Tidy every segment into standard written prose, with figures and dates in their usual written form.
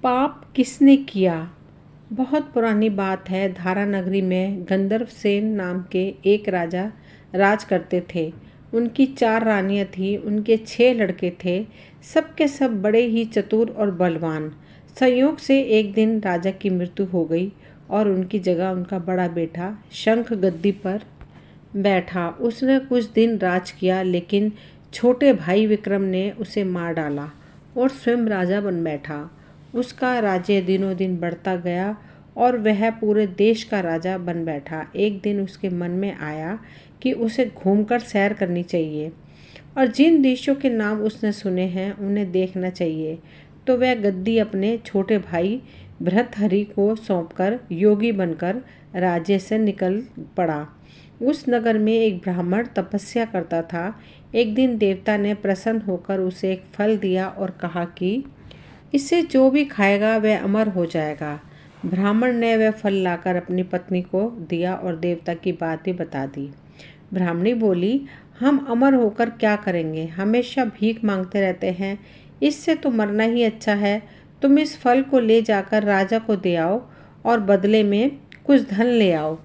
पाप किसने किया। बहुत पुरानी बात है। धारा नगरी में गंधर्व सेन नाम के एक राजा राज करते थे। उनकी 4 रानियां थीं। उनके 6 लड़के थे। सब के सब बड़े ही चतुर और बलवान। संयोग से एक दिन राजा की मृत्यु हो गई और उनकी जगह उनका बड़ा बेटा शंख गद्दी पर बैठा। उसने कुछ दिन राज किया, लेकिन छोटे भाई विक्रम ने उसे मार डाला और स्वयं राजा बन बैठा। उसका राज्य दिनों दिन बढ़ता गया और वह पूरे देश का राजा बन बैठा। एक दिन उसके मन में आया कि उसे घूमकर सैर करनी चाहिए और जिन देशों के नाम उसने सुने हैं उन्हें देखना चाहिए। तो वह गद्दी अपने छोटे भाई भर्तृहरि को सौंपकर योगी बनकर राज्य से निकल पड़ा। उस नगर में एक ब्राह्मण तपस्या करता था। एक दिन देवता ने प्रसन्न होकर उसे एक फल दिया और कहा कि इसे जो भी खाएगा वह अमर हो जाएगा। ब्राह्मण ने वह फल लाकर अपनी पत्नी को दिया और देवता की बात भी बता दी। ब्राह्मणी बोली, हम अमर होकर क्या करेंगे, हमेशा भीख मांगते रहते हैं, इससे तो मरना ही अच्छा है। तुम इस फल को ले जाकर राजा को दे आओ और बदले में कुछ धन ले आओ।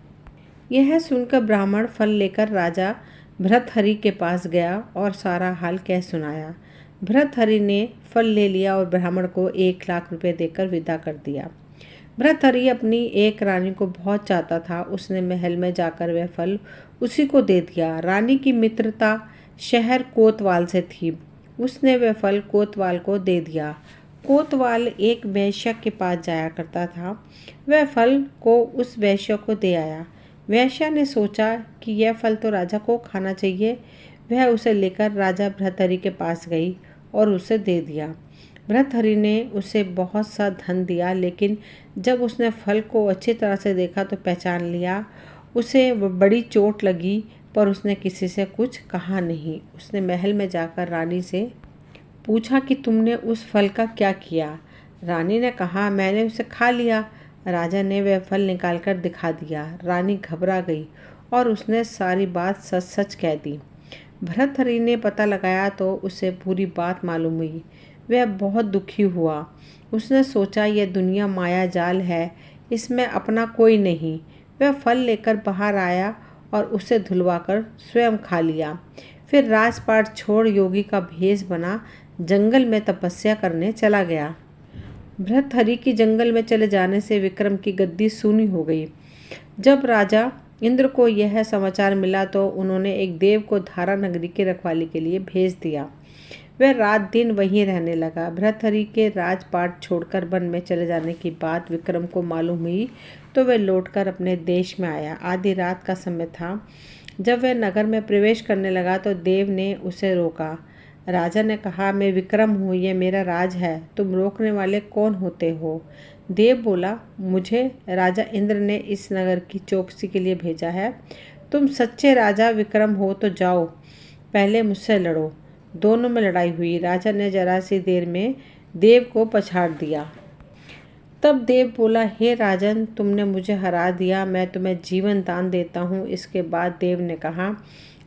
यह सुनकर ब्राह्मण फल लेकर राजा भर्तृहरि के पास गया और सारा हाल कह सुनाया। भर्तृहरि ने फल ले लिया और ब्राह्मण को 1 लाख रुपए देकर विदा कर दिया। भर्तृहरि अपनी एक रानी को बहुत चाहता था। उसने महल में जाकर वह फल उसी को दे दिया। रानी की मित्रता शहर कोतवाल से थी। उसने वह फल कोतवाल को दे दिया। कोतवाल एक वैश्या के पास जाया करता था। वह फल को उस वैश्या को दे आया। वैश्या ने सोचा कि यह फल तो राजा को खाना चाहिए। वह उसे लेकर राजा भर्तृहरि के पास गई और उसे दे दिया। भर्तृहरि ने उसे बहुत सा धन दिया, लेकिन जब उसने फल को अच्छी तरह से देखा तो पहचान लिया। उसे बड़ी चोट लगी, पर उसने किसी से कुछ कहा नहीं। उसने महल में जाकर रानी से पूछा कि तुमने उस फल का क्या किया। रानी ने कहा, मैंने उसे खा लिया। राजा ने वह फल निकालकर दिखा दिया। रानी घबरा गई और उसने सारी बात सच सच कह दी। भर्तृहरि ने पता लगाया तो उसे पूरी बात मालूम हुई। वह बहुत दुखी हुआ। उसने सोचा यह दुनिया माया जाल है, इसमें अपना कोई नहीं। वह फल लेकर बाहर आया और उसे धुलवाकर स्वयं खा लिया। फिर राजपाट छोड़ योगी का भेष बना जंगल में तपस्या करने चला गया। भर्तृहरि की जंगल में चले जाने से विक्रम की गद्दी सूनी हो गई। जब राजा इंद्र को यह समाचार मिला तो उन्होंने एक देव को धारा नगरी की रखवाली के लिए भेज दिया। वह रात दिन वहीं रहने लगा। भर्तृहरि के राजपाट छोड़कर वन में चले जाने की बात विक्रम को मालूम हुई तो वह लौटकर अपने देश में आया। आधी रात का समय था। जब वह नगर में प्रवेश करने लगा तो देव ने उसे रोका। राजा ने कहा, मैं विक्रम हूँ, यह मेरा राज है, तुम रोकने वाले कौन होते हो। देव बोला, मुझे राजा इंद्र ने इस नगर की चौकसी के लिए भेजा है। तुम सच्चे राजा विक्रम हो तो जाओ, पहले मुझसे लड़ो। दोनों में लड़ाई हुई। राजा ने जरा सी देर में देव को पछाड़ दिया। तब देव बोला, हे राजन, तुमने मुझे हरा दिया, मैं तुम्हें जीवन दान देता हूँ। इसके बाद देव ने कहा,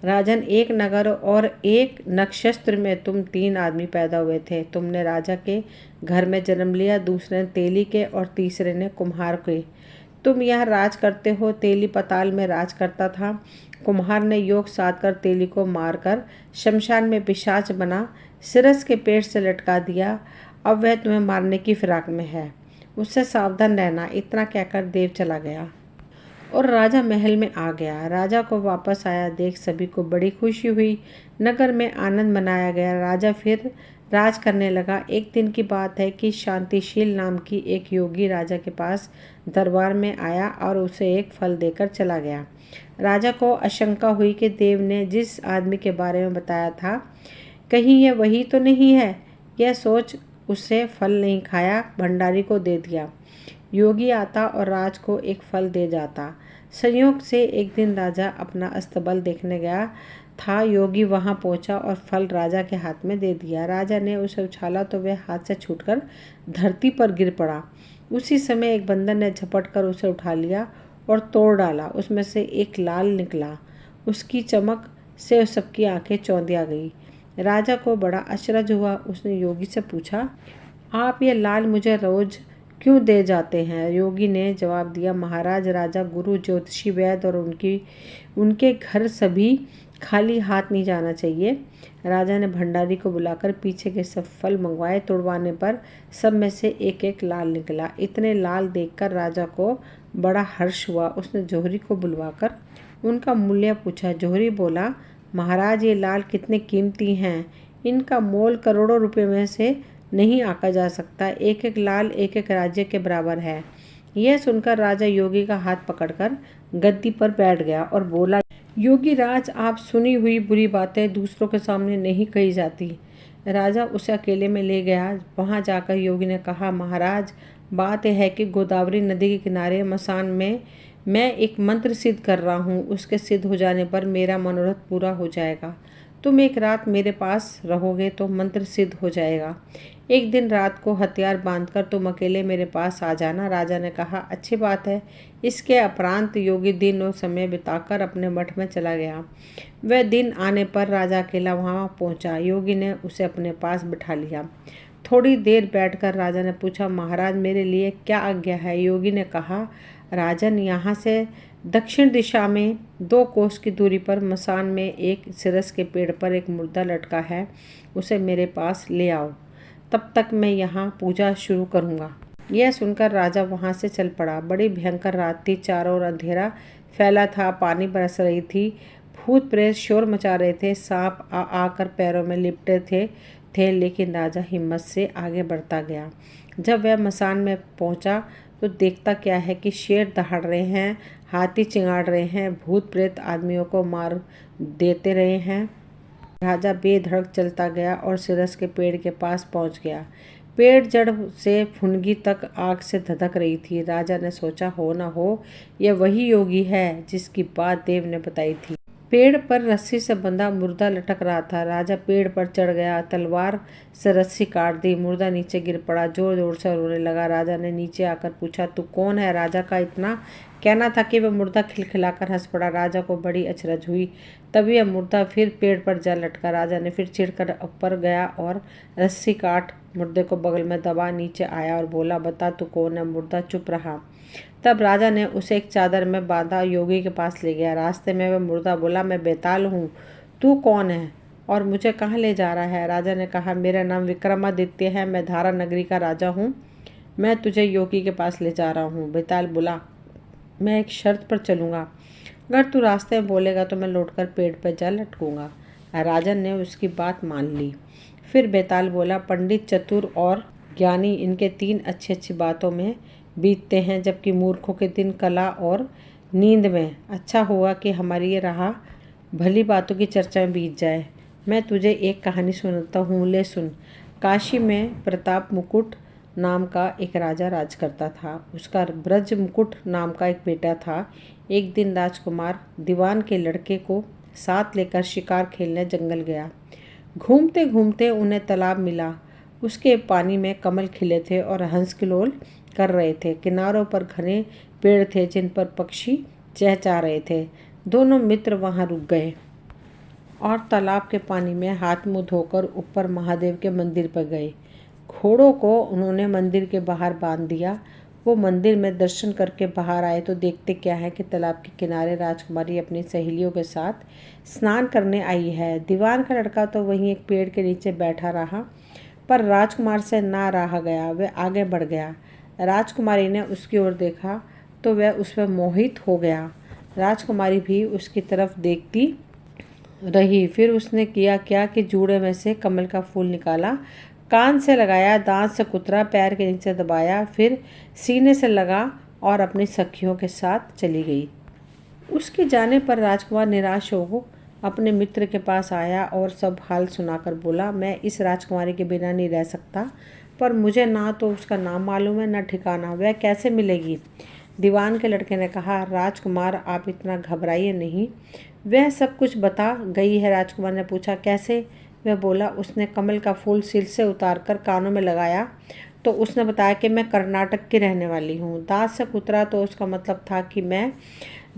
राजन, एक नगर और एक नक्षत्र में तुम 3 आदमी पैदा हुए थे। तुमने राजा के घर में जन्म लिया, दूसरे ने तेली के और तीसरे ने कुम्हार के। तुम यहाँ राज करते हो। तेली पाताल में राज करता था। कुम्हार ने योग साध कर तेली को मारकर शमशान में पिशाच बना सिरस के पेट से लटका दिया। अब वह तुम्हें मारने की फिराक में है, उससे सावधान रहना। इतना कहकर देव चला गया और राजा महल में आ गया। राजा को वापस आया देख सभी को बड़ी खुशी हुई। नगर में आनंद मनाया गया। राजा फिर राज करने लगा। एक दिन की बात है कि शांतिशील नाम की एक योगी राजा के पास दरबार में आया और उसे एक फल देकर चला गया। राजा को आशंका हुई कि देव ने जिस आदमी के बारे में बताया था कहीं यह वही तो नहीं है। यह सोच उससे फल नहीं खाया, भंडारी को दे दिया। योगी आता और राज को एक फल दे जाता। संयोग से एक दिन राजा अपना अस्तबल देखने गया था। योगी वहां पहुंचा और फल राजा के हाथ में दे दिया। राजा ने उसे उछाला तो वह हाथ से छूटकर धरती पर गिर पड़ा। उसी समय एक बंदर ने झपटकर उसे उठा लिया और तोड़ डाला। उसमें से एक लाल निकला। उसकी चमक से सबकी आंखें चौंधिया गई। राजा को बड़ा आश्चर्य हुआ। उसने योगी से पूछा, आप ये लाल मुझे रोज़ क्यों दे जाते हैं? योगी ने जवाब दिया, महाराज, राजा, गुरु, ज्योतिषी, वैद्य और उनके घर सभी खाली हाथ नहीं जाना चाहिए। राजा ने भंडारी को बुलाकर पीछे के सब फल मंगवाए। तोड़वाने पर सब में से एक एक लाल निकला। इतने लाल देखकर राजा को बड़ा हर्ष हुआ। उसने जौहरी को बुलवाकर उनका मूल्य पूछा। जौहरी बोला, महाराज, ये लाल कितने कीमती हैं, इनका मोल करोड़ों रुपए में से नहीं आका जा सकता। एक एक लाल एक एक राज्य के बराबर है। यह सुनकर राजा योगी का हाथ पकड़कर गद्दी पर बैठ गया और बोला, योगी राज, आप सुनी हुई बुरी बातें दूसरों के सामने नहीं कही जाती। राजा उसे अकेले में ले गया। वहां जाकर योगी ने कहा, महाराज, बात यह है कि गोदावरी नदी के किनारे मसान में मैं एक मंत्र सिद्ध कर रहा हूँ। उसके सिद्ध हो जाने पर मेरा मनोरथ पूरा हो जाएगा। तुम एक रात मेरे पास रहोगे तो मंत्र सिद्ध हो जाएगा। एक दिन रात को हथियार बांधकर तुम अकेले मेरे पास आ जाना। राजा ने कहा, अच्छी बात है। इसके अपरांत योगी दिन और समय बिताकर अपने मठ में चला गया। वह दिन आने पर राजा अकेला वहां पहुंचा। योगी ने उसे अपने पास बिठा लिया। थोड़ी देर बैठकर राजा ने पूछा, महाराज, मेरे लिए क्या आज्ञा है? योगी ने कहा, राजन, यहाँ से दक्षिण दिशा में 2 कोस की दूरी पर मसान में एक सिरस के पेड़ पर एक मुर्दा लटका है। उसे मेरे पास ले आओ। तब तक मैं यहाँ पूजा शुरू करूँगा। यह सुनकर राजा वहाँ से चल पड़ा। बड़ी भयंकर रात थी। चारों ओर अंधेरा फैला था। पानी बरस रही थी। भूत प्रेत शोर मचा रहे थे। सांप आकर पैरों में लिपटे थे, लेकिन राजा हिम्मत से आगे बढ़ता गया। जब वह मसान में पहुंचा तो देखता क्या है कि शेर दहाड़ रहे हैं, हाथी चिंगाड़ रहे हैं, भूत प्रेत आदमियों को मार देते रहे हैं। राजा बेधड़क चलता गया और सिरस के पेड़ के पास पहुंच गया। पेड़ जड़ से फुनगी तक आग से धधक रही थी। राजा ने सोचा, हो न हो यह वही योगी है जिसकी बात देव ने बताई थी। पेड़ पर रस्सी से बंधा मुर्दा लटक रहा था। राजा पेड़ पर चढ़ गया, तलवार से रस्सी काट दी। मुर्दा नीचे गिर पड़ा, जोर जोर से रोने लगा। राजा ने नीचे आकर पूछा, तू कौन है? राजा का इतना कहना था कि वह मुर्दा खिलखिलाकर हंस पड़ा। राजा को बड़ी अचरज हुई। तभी यह मुर्दा फिर पेड़ पर जा लटका। राजा ने फिर चिढ़कर ऊपर गया और रस्सी काट मुर्दे को बगल में दबा नीचे आया और बोला, बता तू कौन है? मुर्दा चुप रहा। तब राजा ने उसे एक चादर में बांधा योगी के पास ले गया। रास्ते में वह मुर्दा बोला, मैं बेताल हूँ, तू कौन है और मुझे कहाँ ले जा रहा है? राजा ने कहा, मेरा नाम विक्रमादित्य है, मैं धारा नगरी का राजा हूँ। मैं तुझे योगी के पास ले जा रहा हूँ। बेताल बोला, मैं एक शर्त पर चलूँगा। अगर तू रास्ते में बोलेगा तो मैं लौटकर पेड़ पर जा लटकूँगा। राजन ने उसकी बात मान ली। फिर बेताल बोला, पंडित, चतुर और ज्ञानी, इनके 3 अच्छी बातों में बीतते हैं, जबकि मूर्खों के दिन कला और नींद में। अच्छा होगा कि हमारी ये राह भली बातों की चर्चा में बीत जाए। मैं तुझे एक कहानी सुनाता हूँ, ले सुन। काशी में प्रताप मुकुट नाम का एक राजा राज करता था। उसका ब्रज मुकुट नाम का एक बेटा था। एक दिन राजकुमार दीवान के लड़के को साथ लेकर शिकार खेलने जंगल गया। घूमते घूमते उन्हें तालाब मिला। उसके पानी में कमल खिले थे और हंस किलोल कर रहे थे। किनारों पर घने पेड़ थे जिन पर पक्षी चहचहा रहे थे। दोनों मित्र वहां रुक गए और तालाब के पानी में हाथ मुंह धोकर ऊपर महादेव के मंदिर पर गए। घोड़ों को उन्होंने मंदिर के बाहर बांध दिया। वो मंदिर में दर्शन करके बाहर आए तो देखते क्या है कि तालाब के किनारे राजकुमारी अपनी सहेलियों के साथ स्नान करने आई है। दीवान का लड़का तो वहीं एक पेड़ के नीचे बैठा रहा, पर राजकुमार से ना रहा गया। वह आगे बढ़ गया। राजकुमारी ने उसकी ओर देखा तो वह उस पर मोहित हो गया। राजकुमारी भी उसकी तरफ देखती रही। फिर उसने किया क्या कि जूड़े में से कमल का फूल निकाला, कान से लगाया, दांत से कुतरा, पैर के नीचे दबाया, फिर सीने से लगा और अपनी सखियों के साथ चली गई। उसके जाने पर राजकुमार निराश हो अपने मित्र के पास आया और सब हाल सुनाकर बोला, मैं इस राजकुमारी के बिना नहीं रह सकता, पर मुझे ना तो उसका नाम मालूम है न ठिकाना, वह कैसे मिलेगी? दीवान के लड़के ने कहा, राजकुमार आप इतना घबराइए नहीं, वह सब कुछ बता गई है। राजकुमार ने पूछा, कैसे? वह बोला, उसने कमल का फूल सिर से उतारकर कानों में लगाया तो उसने बताया कि मैं कर्नाटक की रहने वाली हूँ। दांत से कुतरा तो उसका मतलब था कि मैं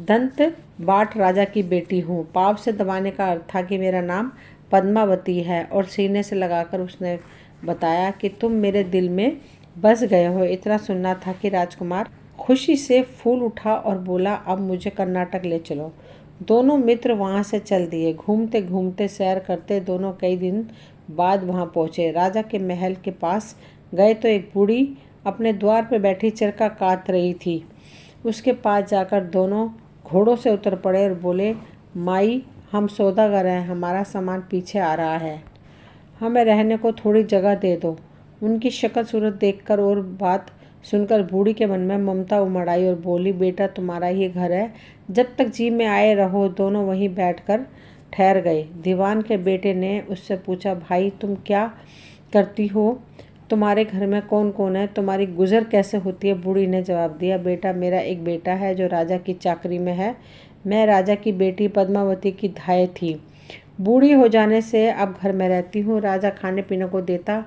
दंत बाट राजा की बेटी हूँ। पाँव से दबाने का अर्थ था कि मेरा नाम पद्मावती है, और सीने से लगाकर उसने बताया कि तुम मेरे दिल में बस गए हो। इतना सुनना था कि राजकुमार खुशी से फूल उठा और बोला, अब मुझे कर्नाटक ले चलो। दोनों मित्र वहाँ से चल दिए। घूमते घूमते सैर करते दोनों कई दिन बाद वहाँ पहुँचे। राजा के महल के पास गए तो एक बूढ़ी अपने द्वार पर बैठी चरखा काट रही थी। उसके पास जाकर दोनों घोड़ों से उतर पड़े और बोले, माई, हम सौदागर हैं, हमारा सामान पीछे आ रहा है, हमें रहने को थोड़ी जगह दे दो। उनकी शक्ल सूरत देखकर और बात सुनकर बूढ़ी के मन में ममता उमड़ आई और बोली, बेटा, तुम्हारा ही घर है, जब तक जी में आए रहो। दोनों वहीं बैठकर ठहर गए। दीवान के बेटे ने उससे पूछा, भाई, तुम क्या करती हो? तुम्हारे घर में कौन कौन है? तुम्हारी गुजर कैसे होती है? बूढ़ी ने जवाब दिया, बेटा, मेरा एक बेटा है जो राजा की चाकरी में है। मैं राजा की बेटी पद्मावती की धाय थी। बूढ़ी हो जाने से अब घर में रहती हूँ। राजा खाने पीने को देता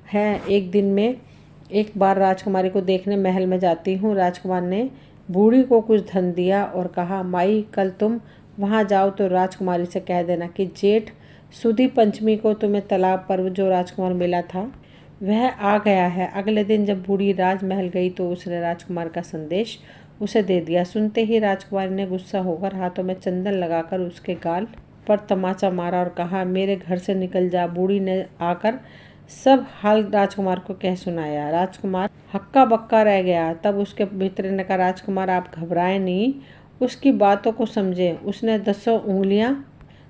है। एक दिन में एक बार राजकुमारी को देखने महल में जाती हूँ। राजकुमार ने बूढ़ी को कुछ धन दिया और कहा, माई, कल तुम वहाँ जाओ तो राजकुमारी से कह देना कि जेठ सुदी पंचमी को तुम्हें तालाब पर जो राजकुमार मिला था वह आ गया है। अगले दिन जब बूढ़ी राजमहल गई तो उसने राजकुमार का संदेश उसे दे दिया। सुनते ही राजकुमारी ने गुस्सा होकर हाथों में चंदन लगाकर उसके गाल पर तमाचा मारा और कहा, मेरे घर से निकल जा। बूढ़ी ने आकर सब हाल राजकुमार को कह सुनाया। राजकुमार हक्का बक्का रह गया। तब उसके मित्र ने कहा, राजकुमार, आप घबराएं नहीं, उसकी बातों को समझें। उसने 10 उंगलियां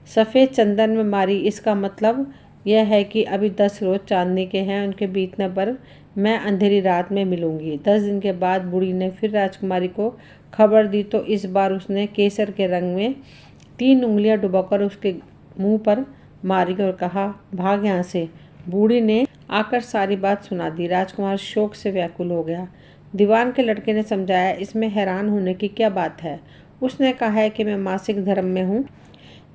सफ़ेद चंदन में मारी। इसका मतलब यह है कि अभी 10 रोज चांदनी के हैं। उनके बीतने पर मैं अंधेरी रात में मिलूंगी। 10 दिन के बाद बूढ़ी ने फिर राजकुमारी को खबर दी तो इस बार उसने केसर के रंग में 3 उंगलियां डुबाकर उसके मुंह पर मारी और कहा, भाग यहाँ से। बूढ़ी ने आकर सारी बात सुना दी। राजकुमार शोक से व्याकुल हो गया। दीवान के लड़के ने समझाया, इसमें हैरान होने की क्या बात है? उसने कहा है कि मैं मासिक धर्म में हूँ।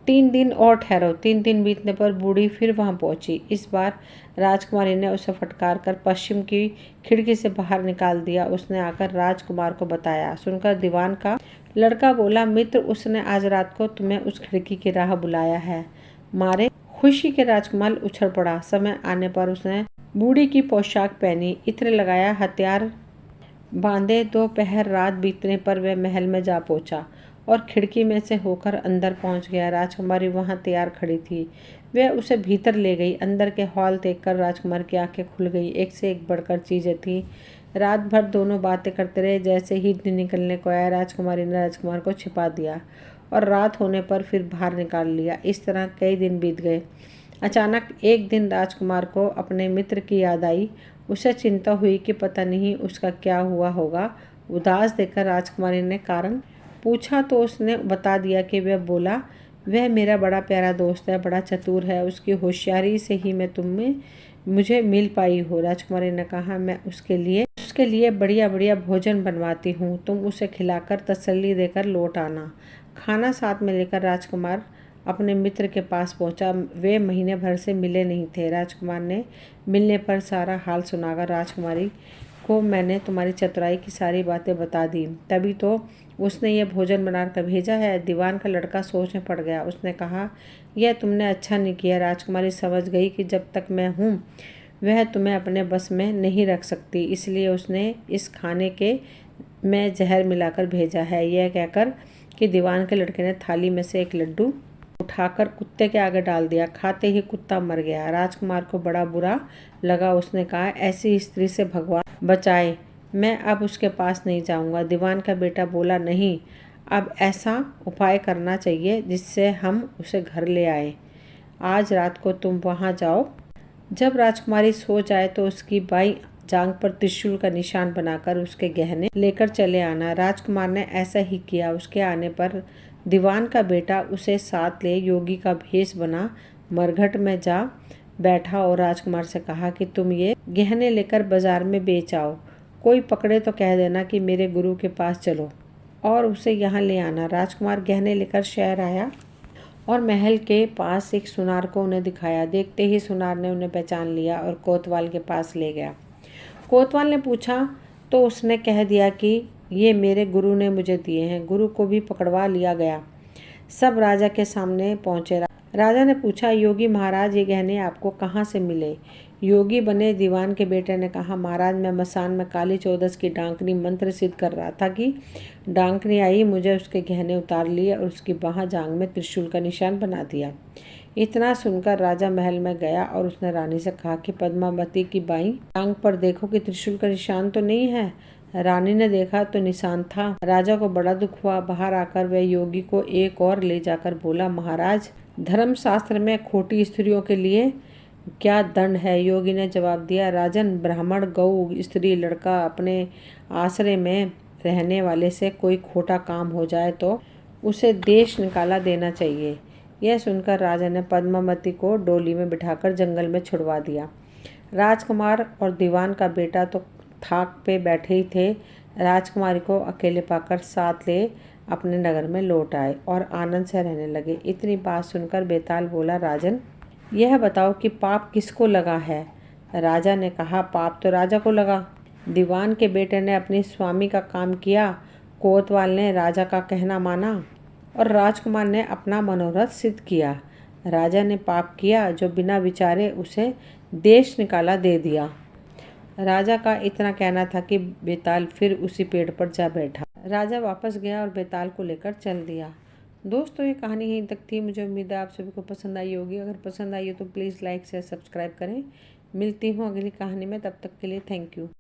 3 दिन और ठहरो। 3 दिन बीतने पर बूढ़ी फिर वहां पहुंची। इस बार राजकुमारी ने उसे फटकार कर पश्चिम की खिड़की से बाहर निकाल दिया। उसने आकर राजकुमार को बताया। सुनकर दीवान का लड़का बोला, मित्र, उसने आज रात को तुम्हें उस खिड़की की राह बुलाया है। मारे खुशी के राजकुमार उछल पड़ा। समय आने पर उसने बूढ़ी की पोशाक पहनी, इत्र लगाया, हथियार बांधे। दोपहर रात बीतने पर वह महल में जा पहुंचा और खिड़की में से होकर अंदर पहुंच गया। राजकुमारी वहां तैयार खड़ी थी। वह उसे भीतर ले गई। अंदर के हॉल देखकर राजकुमार की आंखें खुल गई। एक से एक बढ़कर चीजें थी। रात भर दोनों बातें करते रहे। जैसे ही दिन निकलने को आया, राजकुमारी ने राजकुमार को छिपा दिया और रात होने पर फिर बाहर निकाल लिया। इस तरह कई दिन बीत गए। अचानक एक दिन राजकुमार को अपने मित्र की याद आई। उसे चिंता हुई कि पता नहीं उसका क्या हुआ होगा। उदास देखकर राजकुमारी ने कारण पूछा तो उसने बता दिया कि वह बोला, वह मेरा बड़ा प्यारा दोस्त है, बड़ा चतुर है, उसकी होशियारी से ही मैं तुम्हें मुझे मिल पाई हो। राजकुमारी ने कहा, मैं उसके लिए बढ़िया बढ़िया भोजन बनवाती हूँ, तुम उसे खिलाकर तसल्ली देकर लौट आना। खाना साथ में लेकर राजकुमार अपने मित्र के पास पहुंचा। वे महीने भर से मिले नहीं थे। राजकुमार ने मिलने पर सारा हाल सुनाकर राजकुमारी को मैंने तुम्हारी चतुराई की सारी बातें बता दी, तभी तो उसने ये भोजन बनाकर भेजा है। दीवान का लड़का सोच में पड़ गया। उसने कहा, यह तुमने अच्छा नहीं किया। राजकुमारी समझ गई कि जब तक मैं हूँ वह तुम्हें अपने बस में नहीं रख सकती, इसलिए उसने इस खाने के में जहर मिलाकर भेजा है। यह कहकर कि दीवान के लड़के ने थाली में से एक लड्डू उठाकर कुत्ते के आगे डाल दिया। खाते ही कुत्ता मर गया। राजकुमार को बड़ा बुरा लगा। उसने कहा, ऐसी स्त्री से भगवान बचाए, मैं अब उसके पास नहीं जाऊंगा। दीवान का बेटा बोला, नहीं, अब ऐसा उपाय करना चाहिए जिससे हम उसे घर ले आए। आज रात को तुम वहां जाओ। जब राजकुमारी सो जाए तो उसकी बाई जांघ पर त्रिशूल का निशान बनाकर उसके गहने लेकर चले आना। राजकुमार ने ऐसा ही किया। उसके आने पर दीवान का बेटा उसे साथ ले योगी का भेष बना मरघट में जा बैठा और राजकुमार से कहा कि तुम ये गहने लेकर बाजार में बेच आओ। कोई पकड़े तो कह देना कि मेरे गुरु के पास चलो और उसे यहाँ ले आना। राजकुमार गहने लेकर शहर आया और महल के पास एक सुनार को उन्हें दिखाया। देखते ही सुनार ने उन्हें पहचान लिया और कोतवाल के पास ले गया। कोतवाल ने पूछा तो उसने कह दिया कि ये मेरे गुरु ने मुझे दिए हैं। गुरु को भी पकड़वा लिया गया। सब राजा के सामने पहुंचे। राजा ने पूछा, योगी महाराज, ये गहने आपको कहाँ से मिले? योगी बने दीवान के बेटे ने कहा, महाराज मैं मसान में काली चौदस की डांकनी मंत्र सिद्ध कर रहा था कि डांकनी आई, मुझे उसके गहने उतार लिए और उसकी बाह जांग में त्रिशूल का निशान बना दिया। इतना सुनकर राजा महल में गया और उसने रानी से कहा कि पद्मावती की बाईं टांग पर देखो कि त्रिशूल का निशान तो नहीं है। रानी ने देखा तो निशान था। राजा को बड़ा दुख हुआ। बाहर आकर वह योगी को एक और ले जाकर बोला, महाराज धर्मशास्त्र में खोटी स्त्रियों के लिए क्या दंड है? योगी ने जवाब दिया, राजन ब्राह्मण, गौ, स्त्री, लड़का अपने आश्रय में रहने वाले से कोई खोटा काम हो जाए तो उसे देश निकाला देना चाहिए। यह सुनकर राजा ने पद्मावती को डोली में बिठाकर जंगल में छुड़वा दिया। राजकुमार और दीवान का बेटा तो थाक पे बैठे ही थे। राजकुमारी को अकेले पाकर साथ ले अपने नगर में लौट आए और आनंद से रहने लगे। इतनी बात सुनकर बेताल बोला, राजन यह बताओ कि पाप किसको लगा है? राजा ने कहा, पाप तो राजा को लगा। दीवान के बेटे ने अपने स्वामी का काम किया, कोतवाल ने राजा का कहना माना और राजकुमार ने अपना मनोरथ सिद्ध किया। राजा ने पाप किया जो बिना विचारे उसे देश निकाला दे दिया। राजा का इतना कहना था कि बेताल फिर उसी पेड़ पर जा बैठा। राजा वापस गया और बेताल को लेकर चल दिया। दोस्तों ये कहानी यहीं तक थी। मुझे उम्मीद है आप सभी को पसंद आई होगी। अगर पसंद आई हो तो प्लीज़ लाइक शेयर सब्सक्राइब करें। मिलती हूँ अगली कहानी में, तब तक के लिए थैंक यू।